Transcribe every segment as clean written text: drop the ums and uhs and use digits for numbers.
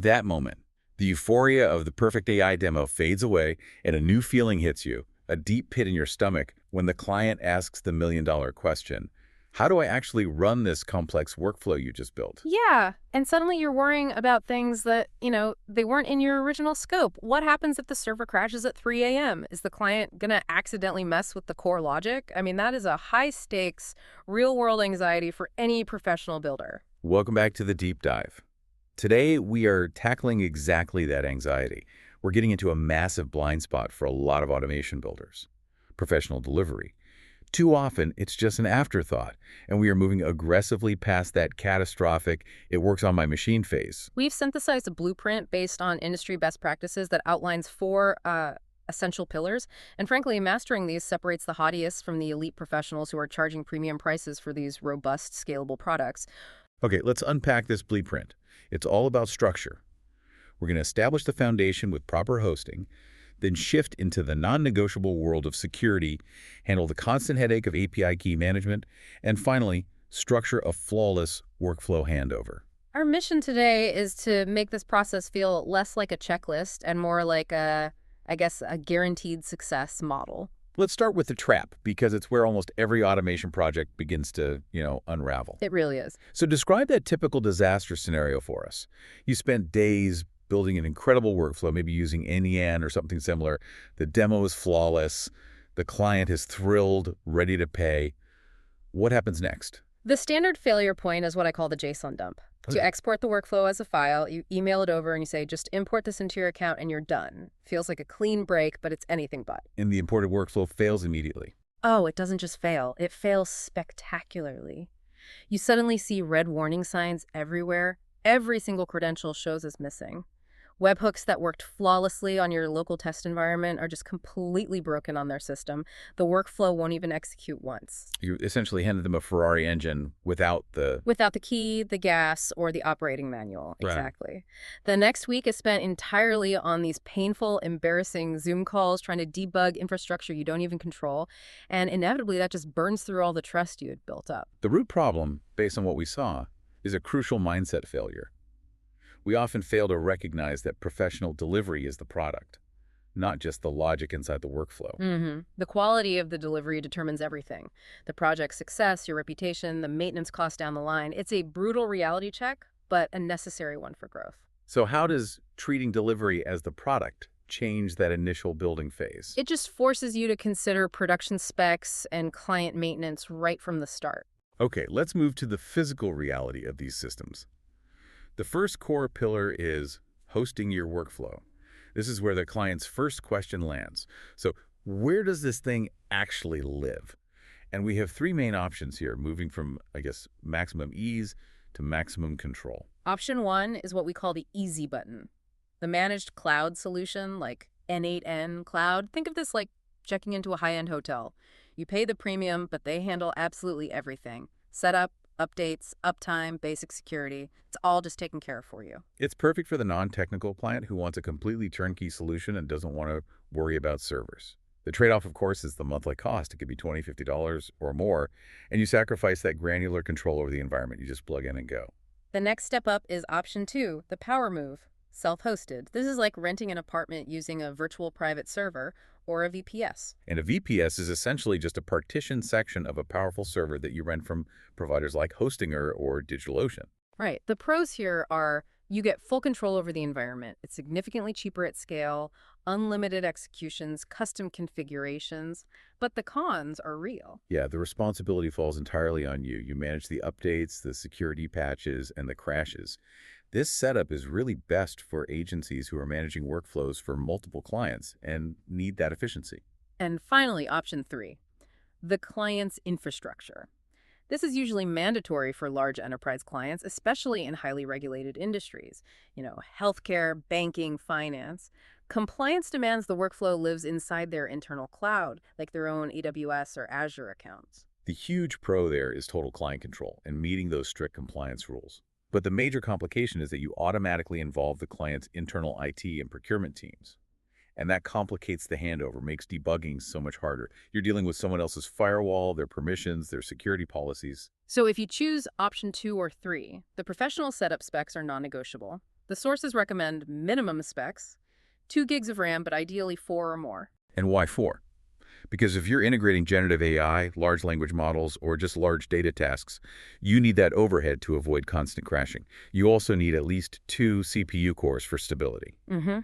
That moment, the euphoria of the perfect AI demo fades away and a new feeling hits you, a deep pit in your stomach when the client asks the million-dollar question. How do I actually run this complex workflow you just built? Yeah, and suddenly you're worrying about things that, they weren't in your original scope. What happens if the server crashes at 3 a.m.? Is the client going to accidentally mess with the core logic? I mean, that is a high-stakes, real-world anxiety for any professional builder. Welcome back to the deep dive. Today, we are tackling exactly that anxiety. We're getting into a massive blind spot for a lot of automation builders: professional delivery. Too often, it's just an afterthought, and we are moving aggressively past that catastrophic, it works on my machine phase. We've synthesized a blueprint based on industry best practices that outlines four essential pillars. And frankly, mastering these separates the hobbyists from the elite professionals who are charging premium prices for these robust, scalable products. Okay, let's unpack this blueprint. It's all about structure. We're going to establish the foundation with proper hosting, then shift into the non-negotiable world of security, handle the constant headache of API key management, and finally, structure a flawless workflow handover. Our mission today is to make this process feel less like a checklist and more like a guaranteed success model. Let's start with the trap, because it's where almost every automation project begins to, unravel. It really is. So describe that typical disaster scenario for us. You spent days building an incredible workflow, maybe using n8n or something similar. The demo is flawless. The client is thrilled, ready to pay. What happens next? The standard failure point is what I call the JSON dump. Okay. To export the workflow as a file, you email it over and you say, just import this into your account and you're done. Feels like a clean break, but it's anything but. And the imported workflow fails immediately. Oh, it doesn't just fail. It fails spectacularly. You suddenly see red warning signs everywhere. Every single credential shows as missing. Webhooks that worked flawlessly on your local test environment are just completely broken on their system. The workflow won't even execute once. You essentially handed them a Ferrari engine without the... Without the key, the gas, or the operating manual. Right. Exactly. The next week is spent entirely on these painful, embarrassing Zoom calls trying to debug infrastructure you don't even control. And inevitably, that just burns through all the trust you had built up. The root problem, based on what we saw, is a crucial mindset failure. We often fail to recognize that professional delivery is the product, not just the logic inside the workflow. The quality of the delivery determines everything. The project's success, your reputation, the maintenance costs down the line. It's a brutal reality check, but a necessary one for growth. So how does treating delivery as the product change that initial building phase? It just forces you to consider production specs and client maintenance right from the start. Okay, let's move to the physical reality of these systems. The first core pillar is hosting your workflow. This is where the client's first question lands. So where does this thing actually live? And we have three main options here, moving from, maximum ease to maximum control. Option one is what we call the easy button. The managed cloud solution, like n8n Cloud. Think of this like checking into a high-end hotel. You pay the premium, but they handle absolutely everything. Setup, updates, uptime, basic security. It's all just taken care of for you. It's perfect for the non-technical client who wants a completely turnkey solution and doesn't want to worry about servers. The trade-off, of course, is the monthly cost. It could be $20, $50 or more, and you sacrifice that granular control over the environment. You just plug in and go. The next step up is option two, the power move, self-hosted. This is like renting an apartment using a virtual private server or a VPS. And a VPS is essentially just a partitioned section of a powerful server that you rent from providers like Hostinger or DigitalOcean. Right. The pros here are you get full control over the environment. It's significantly cheaper at scale, unlimited executions, custom configurations, but the cons are real. Yeah, the responsibility falls entirely on you. You manage the updates, the security patches, and the crashes. This setup is really best for agencies who are managing workflows for multiple clients and need that efficiency. And finally, option three, the client's infrastructure. This is usually mandatory for large enterprise clients, especially in highly regulated industries, healthcare, banking, finance. Compliance demands the workflow lives inside their internal cloud, like their own AWS or Azure accounts. The huge pro there is total client control and meeting those strict compliance rules. But the major complication is that you automatically involve the client's internal IT and procurement teams. And that complicates the handover, makes debugging so much harder. You're dealing with someone else's firewall, their permissions, their security policies. So if you choose option two or three, the professional setup specs are non-negotiable. The sources recommend minimum specs, 2 gigs of RAM, but ideally 4 or more. And why 4? Because if you're integrating generative AI, large language models, or just large data tasks, you need that overhead to avoid constant crashing. You also need at least 2 CPU cores for stability. Mm-hmm.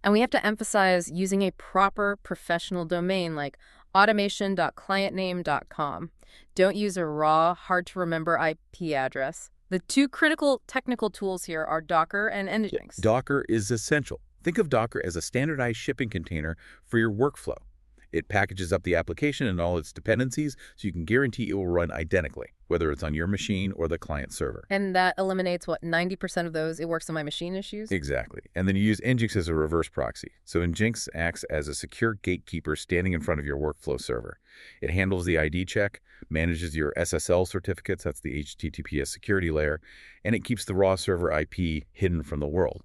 And we have to emphasize using a proper professional domain like automation.clientname.com. Don't use a raw, hard-to-remember IP address. The 2 critical technical tools here are Docker and Nginx. Docker is essential. Think of Docker as a standardized shipping container for your workflow. It packages up the application and all its dependencies so you can guarantee it will run identically, whether it's on your machine or the client server. And that eliminates, what, 90% of those "it works on my machine" issues? Exactly. And then you use Nginx as a reverse proxy. So Nginx acts as a secure gatekeeper standing in front of your workflow server. It handles the ID check, manages your SSL certificates, that's the HTTPS security layer, and it keeps the raw server IP hidden from the world.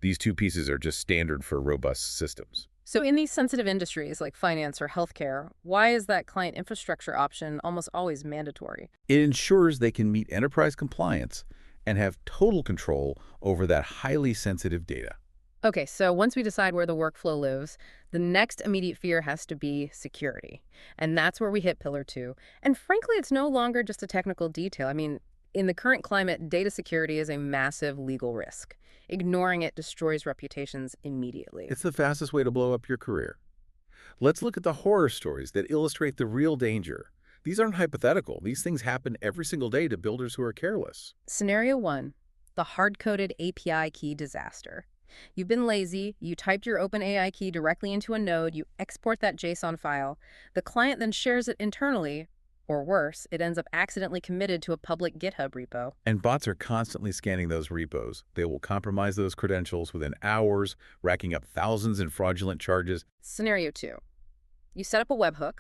These 2 pieces are just standard for robust systems. So in these sensitive industries like finance or healthcare, why is that client infrastructure option almost always mandatory? It ensures they can meet enterprise compliance and have total control over that highly sensitive data. Okay, so once we decide where the workflow lives, the next immediate fear has to be security. And that's where we hit pillar 2. And frankly, it's no longer just a technical detail. I mean, in the current climate, data security is a massive legal risk. Ignoring it destroys reputations immediately. It's the fastest way to blow up your career. Let's look at the horror stories that illustrate the real danger. These aren't hypothetical. These things happen every single day to builders who are careless. Scenario 1, the hard-coded API key disaster. You've been lazy, you typed your OpenAI key directly into a node, you export that JSON file. The client then shares it internally, or worse, it ends up accidentally committed to a public GitHub repo. And bots are constantly scanning those repos. They will compromise those credentials within hours, racking up thousands in fraudulent charges. Scenario 2, you set up a webhook,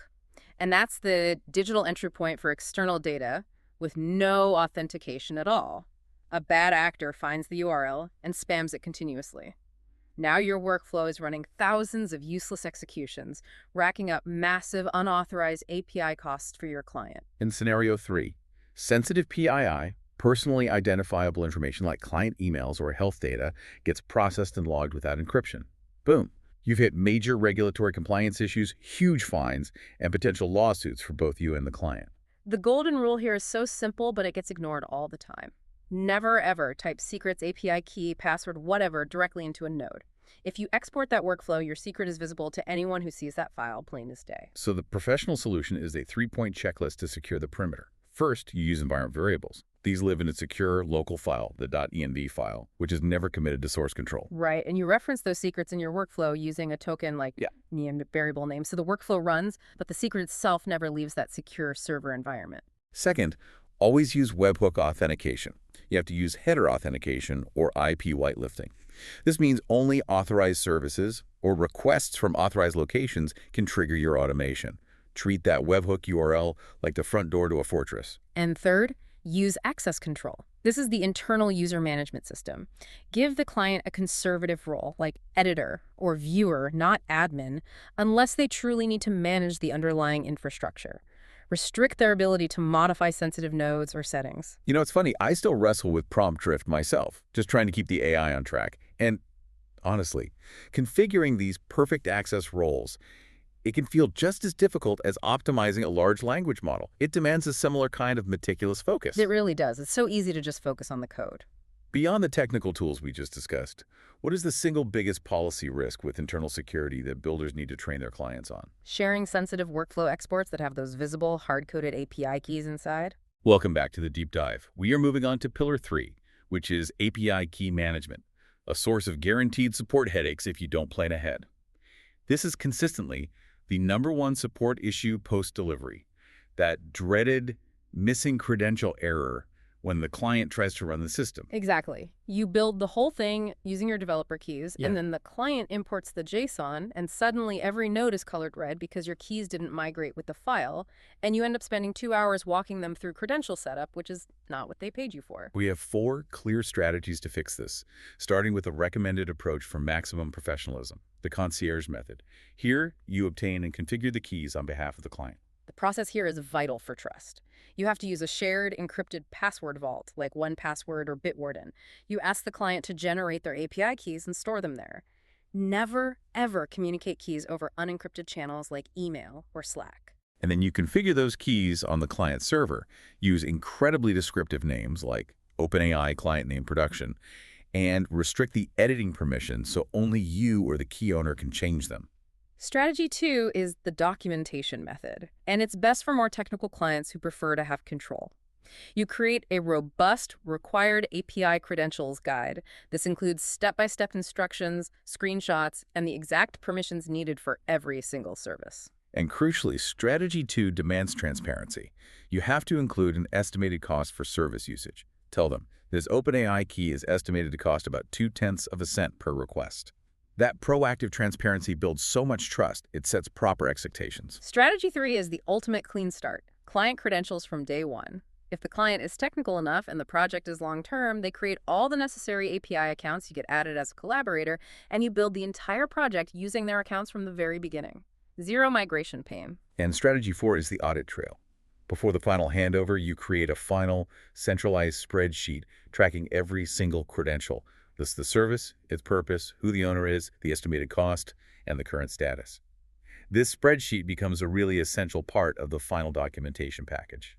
and that's the digital entry point for external data with no authentication at all. A bad actor finds the URL and spams it continuously. Now your workflow is running thousands of useless executions, racking up massive unauthorized API costs for your client. In scenario 3, sensitive PII, personally identifiable information like client emails or health data, gets processed and logged without encryption. Boom. You've hit major regulatory compliance issues, huge fines, and potential lawsuits for both you and the client. The golden rule here is so simple, but it gets ignored all the time. Never, ever type secrets, API key, password, whatever, directly into a node. If you export that workflow, your secret is visible to anyone who sees that file, plain as day. So the professional solution is a 3-point checklist to secure the perimeter. First, you use environment variables. These live in a secure local file, the .env file, which is never committed to source control. Right, and you reference those secrets in your workflow using a token like variable name. So the workflow runs, but the secret itself never leaves that secure server environment. Second, always use webhook authentication. You have to use header authentication or IP whitelifting. This means only authorized services or requests from authorized locations can trigger your automation. Treat that webhook URL like the front door to a fortress. And third, use access control. This is the internal user management system. Give the client a conservative role, like editor or viewer, not admin, unless they truly need to manage the underlying infrastructure. Restrict their ability to modify sensitive nodes or settings. You know, it's funny, I still wrestle with prompt drift myself, just trying to keep the AI on track. And honestly, configuring these perfect access roles, it can feel just as difficult as optimizing a large language model. It demands a similar kind of meticulous focus. It really does. It's so easy to just focus on the code. Beyond the technical tools we just discussed, what is the single biggest policy risk with internal security that builders need to train their clients on? Sharing sensitive workflow exports that have those visible, hard-coded API keys inside. Welcome back to the deep dive. We are moving on to pillar 3, which is API key management, a source of guaranteed support headaches if you don't plan ahead. This is consistently the #1 support issue post-delivery, that dreaded missing credential error when the client tries to run the system. Exactly. You build the whole thing using your developer keys, and then the client imports the JSON, and suddenly every node is colored red because your keys didn't migrate with the file, and you end up spending 2 hours walking them through credential setup, which is not what they paid you for. We have 4 clear strategies to fix this, starting with a recommended approach for maximum professionalism, the Concierge method. Here, you obtain and configure the keys on behalf of the client. The process here is vital for trust. You have to use a shared encrypted password vault like 1Password or Bitwarden. You ask the client to generate their API keys and store them there. Never, ever communicate keys over unencrypted channels like email or Slack. And then you configure those keys on the client server. Use incredibly descriptive names like OpenAI client name production, and restrict the editing permissions so only you or the key owner can change them. Strategy 2 is the documentation method, and it's best for more technical clients who prefer to have control. You create a robust, required API credentials guide. This includes step-by-step instructions, screenshots, and the exact permissions needed for every single service. And crucially, strategy 2 demands transparency. You have to include an estimated cost for service usage. Tell them, this OpenAI key is estimated to cost about 0.2 of a cent per request. That proactive transparency builds so much trust, it sets proper expectations. Strategy 3 is the ultimate clean start. Client credentials from day one. If the client is technical enough and the project is long-term, they create all the necessary API accounts, you get added as a collaborator, and you build the entire project using their accounts from the very beginning. Zero migration pain. And strategy 4 is the audit trail. Before the final handover, you create a final, centralized spreadsheet tracking every single credential. Lists the service, its purpose, who the owner is, the estimated cost, and the current status. This spreadsheet becomes a really essential part of the final documentation package.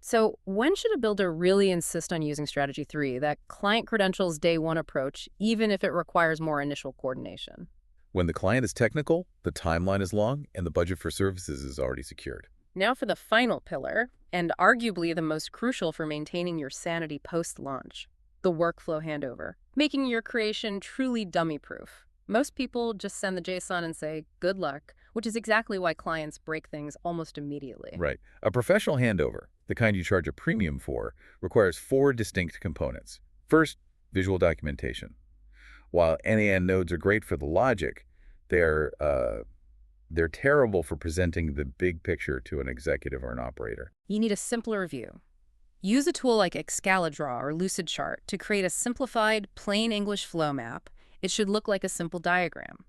So when should a builder really insist on using strategy 3, that client credentials day one approach, even if it requires more initial coordination? When the client is technical, the timeline is long, and the budget for services is already secured. Now for the final pillar, and arguably the most crucial for maintaining your sanity post-launch, the workflow handover, making your creation truly dummy-proof. Most people just send the JSON and say, good luck, which is exactly why clients break things almost immediately. Right. A professional handover, the kind you charge a premium for, requires 4 distinct components. First, visual documentation. While n8n nodes are great for the logic, they're terrible for presenting the big picture to an executive or an operator. You need a simpler view. Use a tool like Excalidraw or Lucidchart to create a simplified, plain English flow map. It should look like a simple diagram.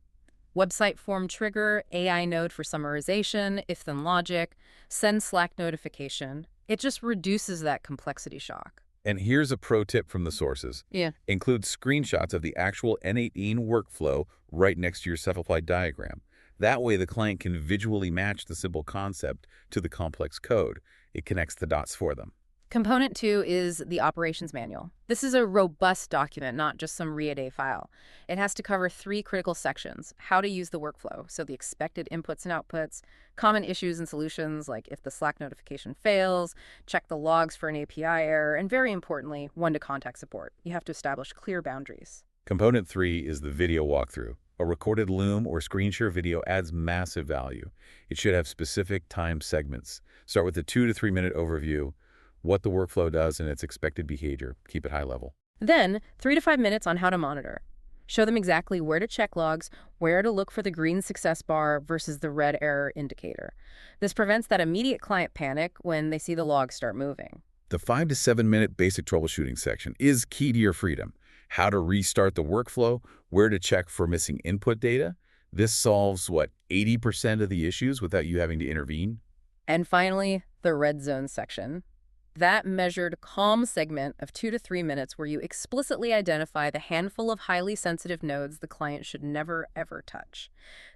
Website form trigger, AI node for summarization, if-then logic, send Slack notification. It just reduces that complexity shock. And here's a pro tip from the sources. Include screenshots of the actual n8n workflow right next to your self-applied diagram. That way the client can visually match the simple concept to the complex code. It connects the dots for them. Component 2 is the operations manual. This is a robust document, not just some read-a file. It has to cover 3 critical sections: how to use the workflow, so the expected inputs and outputs, common issues and solutions, like if the Slack notification fails, check the logs for an API error, and very importantly, when to contact support. You have to establish clear boundaries. Component 3 is the video walkthrough. A recorded Loom or screen share video adds massive value. It should have specific time segments. Start with a 2 to 3 minute overview, what the workflow does and its expected behavior. Keep it high level. Then, 3 to 5 minutes on how to monitor. Show them exactly where to check logs, where to look for the green success bar versus the red error indicator. This prevents that immediate client panic when they see the logs start moving. The 5 to 7 minute basic troubleshooting section is key to your freedom. How to restart the workflow, where to check for missing input data. This solves, 80% of the issues without you having to intervene? And finally, the red zone section. That measured, calm segment of 2 to 3 minutes where you explicitly identify the handful of highly sensitive nodes the client should never, ever touch.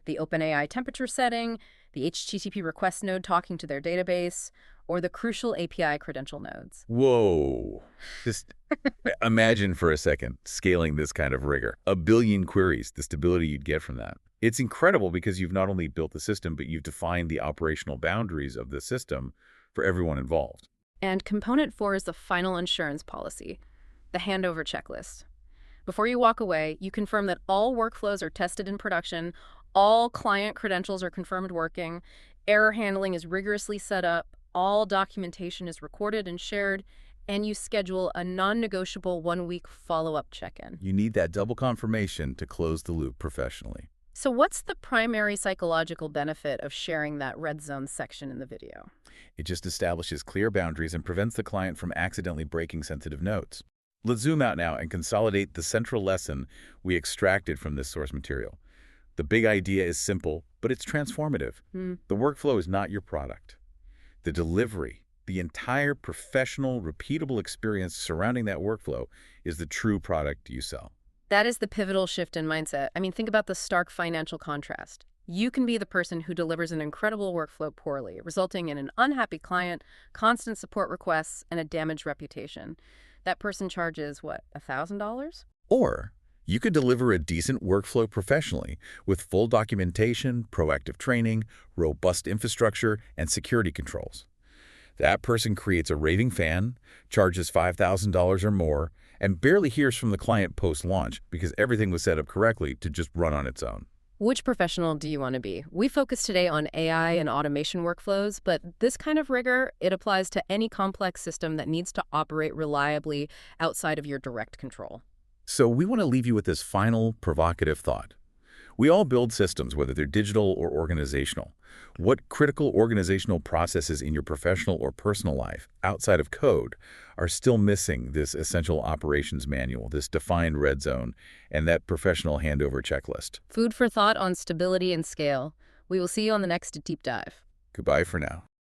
The OpenAI temperature setting, the HTTP request node talking to their database, or the crucial API credential nodes. Whoa. Just imagine for a second scaling this kind of rigor. 1 billion queries, the stability you'd get from that. It's incredible because you've not only built the system, but you've defined the operational boundaries of the system for everyone involved. And component 4 is the final insurance policy, the handover checklist. Before you walk away, you confirm that all workflows are tested in production, all client credentials are confirmed working, error handling is rigorously set up, all documentation is recorded and shared, and you schedule a non-negotiable 1-week follow-up check-in. You need that double confirmation to close the loop professionally. So what's the primary psychological benefit of sharing that red zone section in the video? It just establishes clear boundaries and prevents the client from accidentally breaking sensitive nodes. Let's zoom out now and consolidate the central lesson we extracted from this source material. The big idea is simple, but it's transformative. The workflow is not your product. the delivery, the entire professional, repeatable experience surrounding that workflow is the true product you sell. That is the pivotal shift in mindset. I mean, think about the stark financial contrast. You can be the person who delivers an incredible workflow poorly, resulting in an unhappy client, constant support requests, and a damaged reputation. That person charges, what, $1,000? Or you could deliver a decent workflow professionally with full documentation, proactive training, robust infrastructure, and security controls. That person creates a raving fan, charges $5,000 or more, and barely hears from the client post-launch because everything was set up correctly to just run on its own. Which professional do you want to be? We focus today on AI and automation workflows, but this kind of rigor, it applies to any complex system that needs to operate reliably outside of your direct control. So we want to leave you with this final provocative thought. We all build systems, whether they're digital or organizational. What critical organizational processes in your professional or personal life, outside of code, are still missing this essential operations manual, this defined red zone, and that professional handover checklist? Food for thought on stability and scale. We will see you on the next deep dive. Goodbye for now.